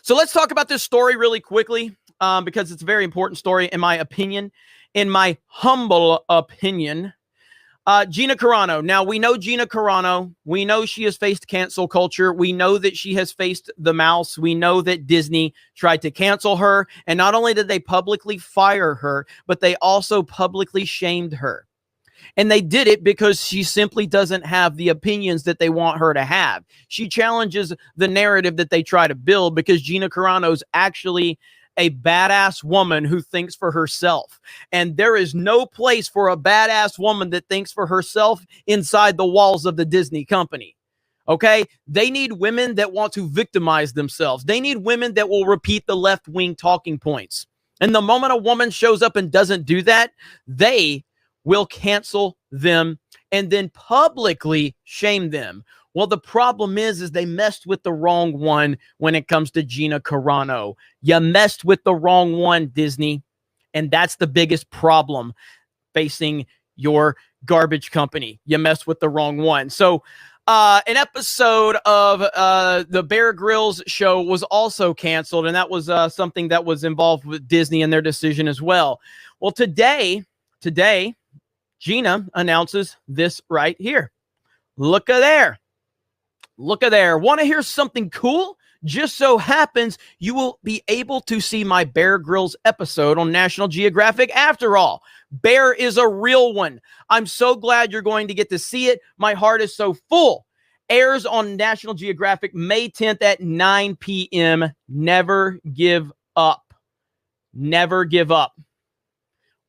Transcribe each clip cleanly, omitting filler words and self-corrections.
So let's talk about this story really quickly because it's a very important story in my opinion, in my humble opinion. Gina Carano. Now, we know Gina Carano. We know she has faced cancel culture. We know that she has faced the mouse. We know that Disney tried to cancel her. And not only did they publicly fire her, but they also publicly shamed her. And they did it because she simply doesn't have the opinions that they want her to have. She challenges the narrative that they try to build because Gina Carano is actually a badass woman who thinks for herself. And there is no place for a badass woman that thinks for herself inside the walls of the Disney company. Okay? They need women that want to victimize themselves. They need women that will repeat the left-wing talking points. And the moment a woman shows up and doesn't do that, they will cancel them and then publicly shame them. Well, the problem is they messed with the wrong one when it comes to Gina Carano. You messed with the wrong one, Disney. And that's the biggest problem facing your garbage company. You messed with the wrong one. So an episode of the Bear Grylls show was also canceled. And that was something that was involved with Disney and their decision as well. Well, today, Gina announces this right here. Look at there. Look at there. Want to hear something cool? Just so happens you will be able to see my Bear Grylls episode on National Geographic after all. Bear is a real one. I'm so glad you're going to get to see it. My heart is so full. Airs on National Geographic May 10th at 9 p.m. Never give up. Never give up.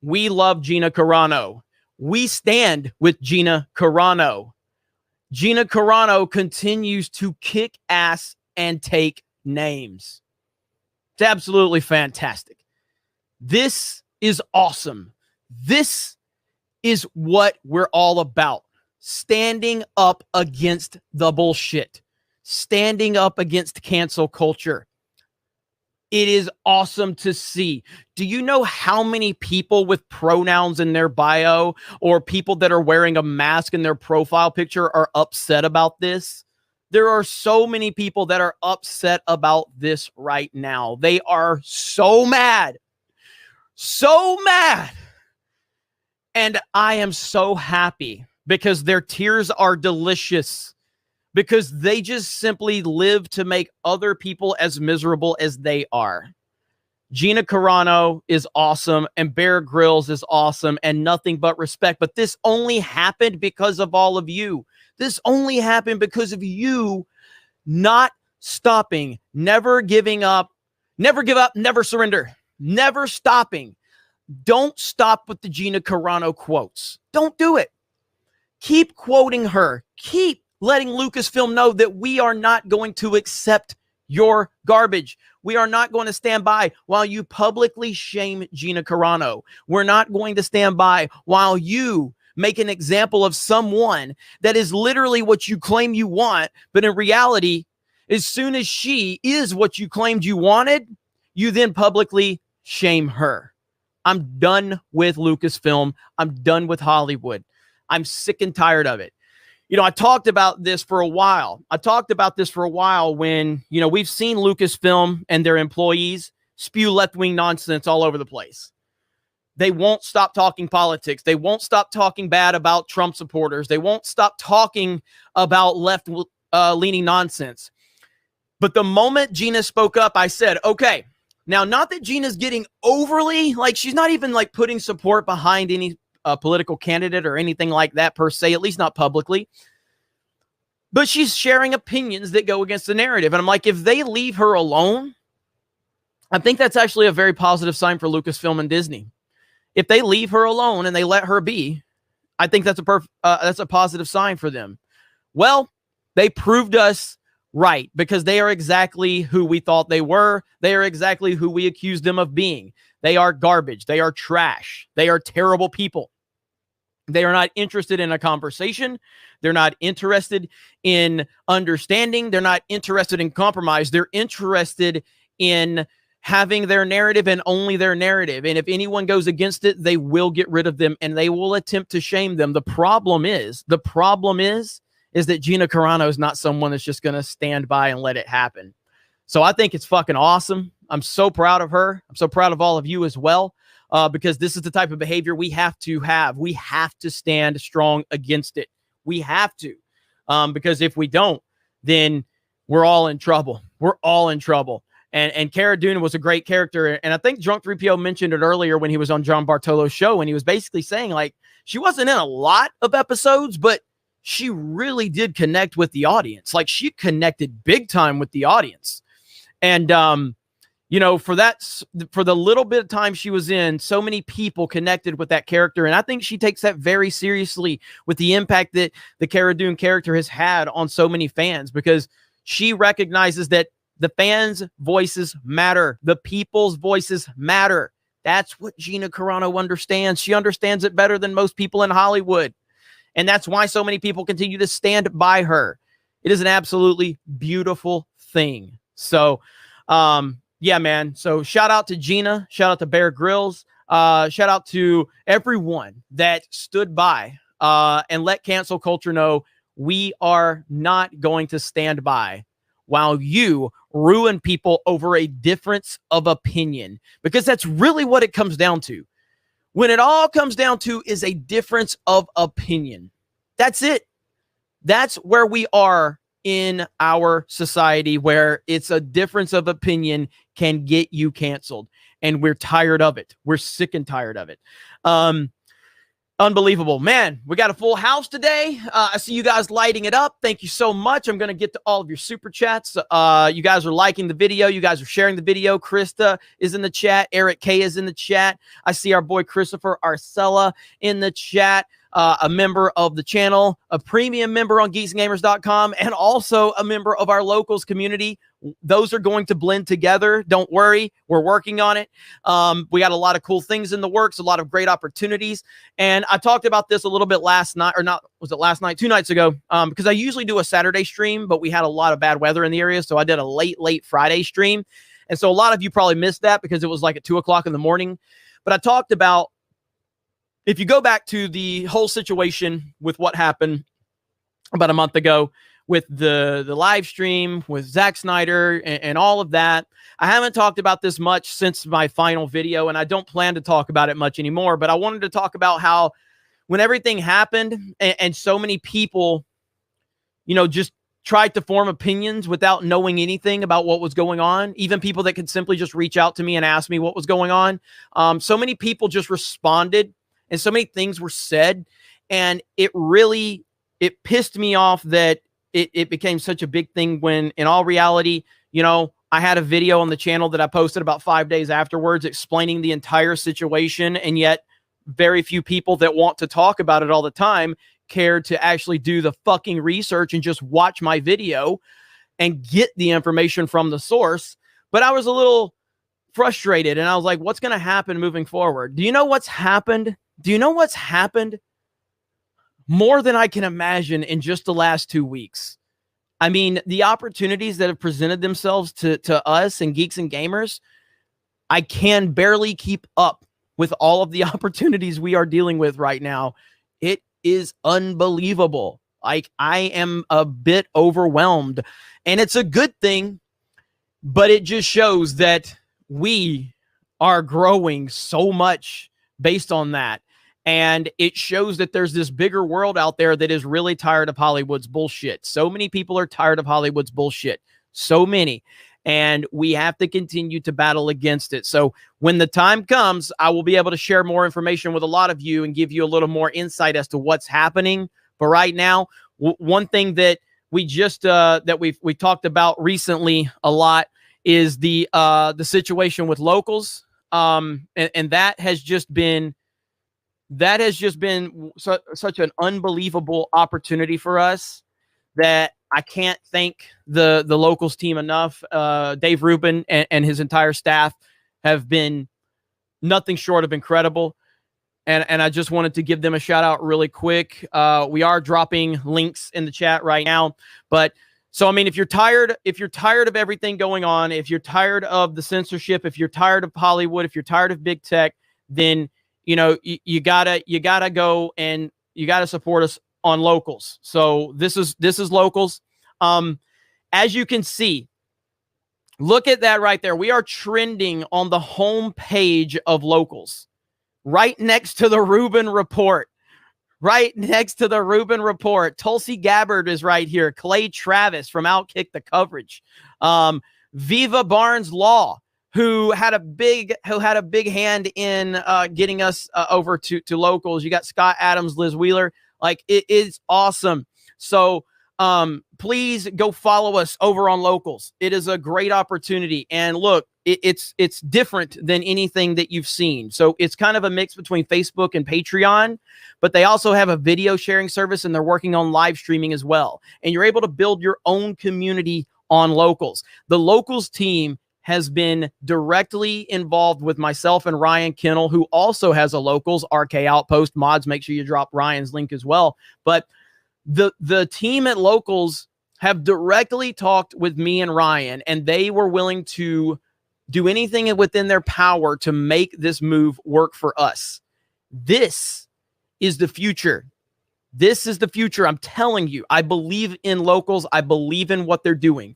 We love Gina Carano. We stand with Gina Carano. Gina Carano continues to kick ass and take names. It's absolutely fantastic. This is awesome. This is what we're all about. Standing up against the bullshit. Standing up against cancel culture. It is awesome to see. Do you know how many people with pronouns in their bio or people that are wearing a mask in their profile picture are upset about this? There are so many people that are upset about this right now. They are so mad. So mad. And I am so happy because their tears are delicious. Because they just simply live to make other people as miserable as they are. Gina Carano is awesome and Bear Grylls is awesome and nothing but respect. But this only happened because of all of you. This only happened because of you not stopping, never giving up, never give up, never surrender, never stopping. Don't stop with the Gina Carano quotes. Don't do it. Keep quoting her. Keep letting Lucasfilm know that we are not going to accept your garbage. We are not going to stand by while you publicly shame Gina Carano. We're not going to stand by while you make an example of someone that is literally what you claim you want, but in reality, as soon as she is what you claimed you wanted, you then publicly shame her. I'm done with Lucasfilm. I'm done with Hollywood. I'm sick and tired of it. You know, I talked about this for a while. When, you know, we've seen Lucasfilm and their employees spew left-wing nonsense all over the place. They won't stop talking politics. They won't stop talking bad about Trump supporters. They won't stop talking about left-leaning nonsense. But the moment Gina spoke up, I said, okay, now not that Gina's getting overly, like she's not even like putting support behind any political candidate or anything like that per se, at least not publicly. But she's sharing opinions that go against the narrative. And I'm like, if they leave her alone, I think that's actually a very positive sign for Lucasfilm and Disney. If they leave her alone and they let her be, I think that's a positive sign for them. Well, they proved us right because they are exactly who we thought they were. They are exactly who we accused them of being. They are garbage. They are trash. They are terrible people. They are not interested in a conversation. They're not interested in understanding. They're not interested in compromise. They're interested in having their narrative and only their narrative. And if anyone goes against it, they will get rid of them and they will attempt to shame them. The problem is that Gina Carano is not someone that's just going to stand by and let it happen. So I think it's fucking awesome. I'm so proud of her. I'm so proud of all of you as well, because this is the type of behavior we have to have. We have to stand strong against it. We have to, because if we don't, then we're all in trouble. We're all in trouble. And Cara Dune was a great character. And I think Drunk 3PO mentioned it earlier when he was on John Bartolo's show, and he was basically saying, like, she wasn't in a lot of episodes, but she really did connect with the audience. Like, she connected big time with the audience. And, you know, for the little bit of time she was in, so many people connected with that character. And I think she takes that very seriously with the impact that the Cara Dune character has had on so many fans, because she recognizes that the fans' voices matter. The people's voices matter. That's what Gina Carano understands. She understands it better than most people in Hollywood. And that's why so many people continue to stand by her. It is an absolutely beautiful thing. So, yeah, man. So shout out to Gina. Shout out to Bear Grylls. Shout out to everyone that stood by and let cancel culture know we are not going to stand by while you ruin people over a difference of opinion, because that's really what it comes down to. When it all comes down to is a difference of opinion. That's it. That's where we are in our society, where it's a difference of opinion can get you canceled. And we're tired of it. We're sick and tired of it. Unbelievable, man. We got a full house today. I see you guys lighting it up. Thank you so much. I'm going to get to all of your super chats. You guys are liking the video. You guys are sharing the video. Krista is in the chat. Eric K is in the chat. I see our boy Christopher Arcella in the chat. A member of the channel, a premium member on geeksandgamers.com, and also a member of our locals community. Those are going to blend together. Don't worry. We're working on it. We got a lot of cool things in the works, a lot of great opportunities. And I talked about this a little bit last night, or not, was it last night? 2 nights ago, because I usually do a Saturday stream, but we had a lot of bad weather in the area. So I did a late Friday stream. And so a lot of you probably missed that because it was like at 2 o'clock in the morning. But I talked about, if you go back to the whole situation with what happened about a month ago with the live stream with Zack Snyder and all of that, I haven't talked about this much since my final video, and I don't plan to talk about it much anymore, but I wanted to talk about how when everything happened and so many people, you know, just tried to form opinions without knowing anything about what was going on, even people that could simply just reach out to me and ask me what was going on. So many people just responded, and so many things were said, and it pissed me off that it became such a big thing when in all reality, you know, I had a video on the channel that I posted about 5 days afterwards explaining the entire situation, and yet very few people that want to talk about it all the time cared to actually do the fucking research and just watch my video and get the information from the source. But I was a little frustrated, and I was like, what's going to happen moving forward? Do you know what's happened? Do you know what's happened? More than I can imagine in just the last 2 weeks. I mean, the opportunities that have presented themselves to us and geeks and gamers, I can barely keep up with all of the opportunities we are dealing with right now. It is unbelievable. Like, I am a bit overwhelmed, and it's a good thing, but it just shows that we are growing so much based on that. And it shows that there's this bigger world out there that is really tired of Hollywood's bullshit. So many people are tired of Hollywood's bullshit. So many. And we have to continue to battle against it. So when the time comes, I will be able to share more information with a lot of you and give you a little more insight as to what's happening. But right now, one thing that we just that we talked about recently a lot is the situation with locals. And that has just been such an unbelievable opportunity for us that I can't thank the locals team enough. Dave Rubin and his entire staff have been nothing short of incredible. And I just wanted to give them a shout out really quick. We are dropping links in the chat right now. But so, I mean, if you're tired of everything going on, if you're tired of the censorship, if you're tired of Hollywood, if you're tired of big tech, then you know, you gotta go and you gotta support us on locals. So this is locals. As you can see, Look at that right there. We are trending on the home page of Locals, right next to the Rubin Report. Right next to the Rubin Report. Tulsi Gabbard is right here. Clay Travis from Outkick the Coverage. Viva Barnes Law, who had a big hand in getting us over to Locals. You got Scott Adams, Liz Wheeler. Like, it is awesome. So please go follow us over on Locals. It is a great opportunity. And look, it's different than anything that you've seen. So it's kind of a mix between Facebook and Patreon, but they also have a video sharing service, and they're working on live streaming as well. And you're able to build your own community on Locals. The Locals team has been directly involved with myself and Ryan Kennel, who also has a Locals RK Outpost. Mods, make sure you drop Ryan's link as well. But the team at Locals have directly talked with me and Ryan, and they were willing to do anything within their power to make this move work for us. This is the future. This is the future. I'm telling you, I believe in Locals. I believe in what they're doing.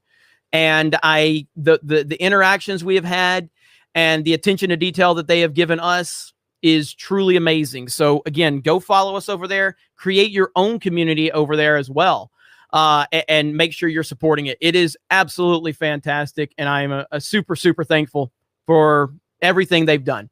And the interactions we have had and the attention to detail that they have given us is truly amazing. So again, go follow us over there, create your own community over there as well. And make sure you're supporting it. It is absolutely fantastic. And I am a super, super thankful for everything they've done.